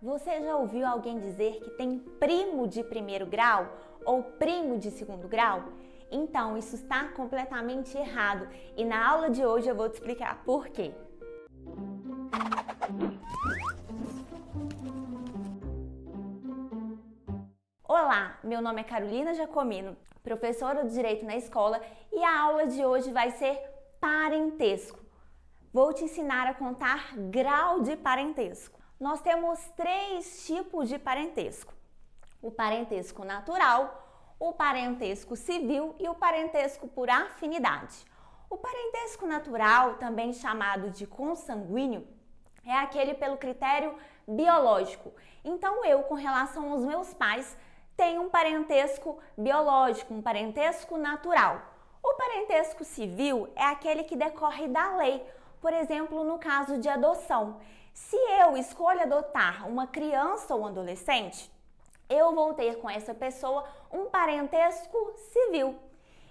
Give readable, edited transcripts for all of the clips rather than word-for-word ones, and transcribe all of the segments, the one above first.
Você já ouviu alguém dizer que tem primo de primeiro grau ou primo de segundo grau? Então, isso está completamente errado e na aula de hoje eu vou te explicar por quê. Olá, meu nome é Carolina Jacomino, professora de Direito na escola, e a aula de hoje vai ser parentesco. Vou te ensinar a contar grau de parentesco. Nós temos 3 tipos de parentesco: o parentesco natural, o parentesco civil e o parentesco por afinidade. O parentesco natural, também chamado de consanguíneo, é aquele pelo critério biológico. Então eu, com relação aos meus pais, tenho um parentesco biológico, um parentesco natural. O parentesco civil é aquele que decorre da lei. Por exemplo, no caso de adoção. Se eu escolho adotar uma criança ou um adolescente, eu vou ter com essa pessoa um parentesco civil.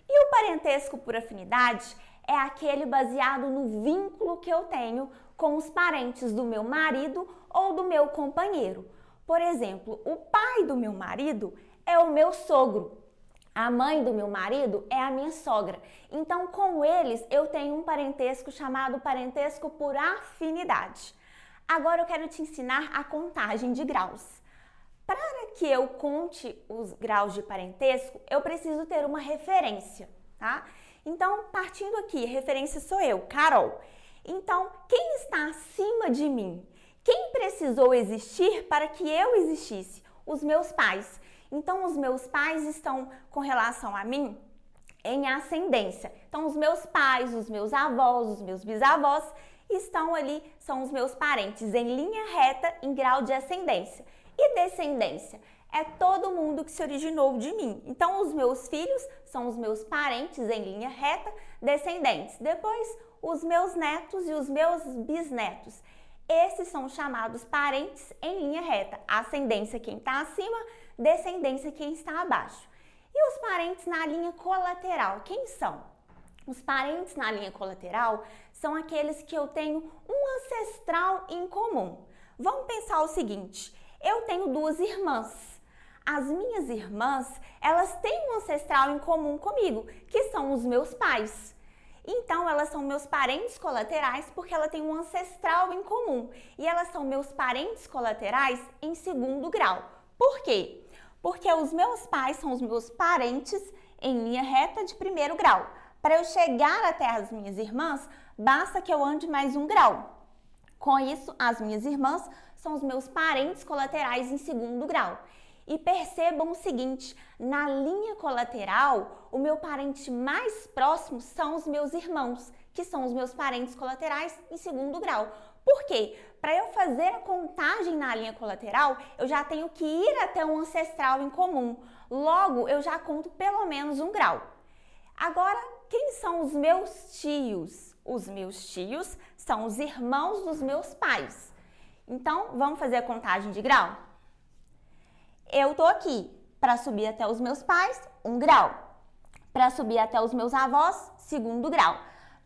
E o parentesco por afinidade é aquele baseado no vínculo que eu tenho com os parentes do meu marido ou do meu companheiro. Por exemplo, o pai do meu marido é o meu sogro. A mãe do meu marido é a minha sogra. Então, com eles, eu tenho um parentesco chamado parentesco por afinidade. Agora eu quero te ensinar a contagem de graus. Para que eu conte os graus de parentesco, eu preciso ter uma referência, tá? Então, partindo aqui, a referência sou eu, Carol. Então, quem está acima de mim? Quem precisou existir para que eu existisse? Os meus pais. Então, os meus pais estão com relação a mim em ascendência. Então, os meus pais, os meus avós, os meus bisavós estão ali, são os meus parentes em linha reta em grau de ascendência. E descendência? É todo mundo que se originou de mim. Então, os meus filhos são os meus parentes em linha reta, descendentes. Depois, os meus netos e os meus bisnetos. Esses são chamados parentes em linha reta. Ascendência quem está acima, descendência quem está abaixo. E os parentes na linha colateral, quem são? Os parentes na linha colateral são aqueles que eu tenho um ancestral em comum. Vamos pensar o seguinte: eu tenho 2 irmãs. As minhas irmãs, elas têm um ancestral em comum comigo, que são os meus pais. Então, elas são meus parentes colaterais porque ela tem um ancestral em comum. E elas são meus parentes colaterais em segundo grau. Por quê? Porque os meus pais são os meus parentes em linha reta de primeiro grau. Para eu chegar até as minhas irmãs, basta que eu ande mais 1 grau. Com isso, as minhas irmãs são os meus parentes colaterais em segundo grau. E percebam o seguinte: na linha colateral, o meu parente mais próximo são os meus irmãos, que são os meus parentes colaterais em segundo grau. Por quê? Para eu fazer a contagem na linha colateral, eu já tenho que ir até um ancestral em comum. Logo, eu já conto pelo menos 1 grau. Agora, quem são os meus tios? Os meus tios são os irmãos dos meus pais. Então, vamos fazer a contagem de grau? Eu tô aqui para subir até os meus pais, 1 grau. Para subir até os meus avós, segundo grau.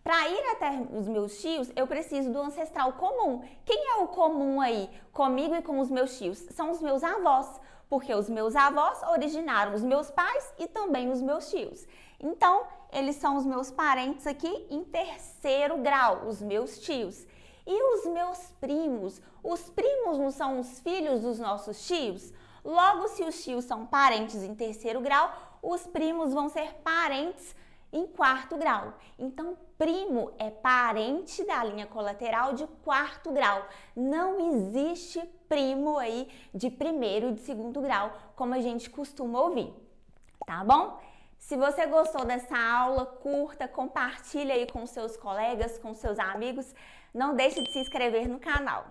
Para ir até os meus tios, eu preciso do ancestral comum. Quem é o comum aí, comigo e com os meus tios? São os meus avós, porque os meus avós originaram os meus pais e também os meus tios. Então, eles são os meus parentes aqui em terceiro grau, os meus tios. E os meus primos? Os primos não são os filhos dos nossos tios? Logo, se os tios são parentes em terceiro grau, os primos vão ser parentes em 4º grau. Então, primo é parente da linha colateral de 4º grau. Não existe primo aí de primeiro e de segundo grau, como a gente costuma ouvir. Tá bom? Se você gostou dessa aula, curta, compartilha aí com seus colegas, com seus amigos. Não deixe de se inscrever no canal.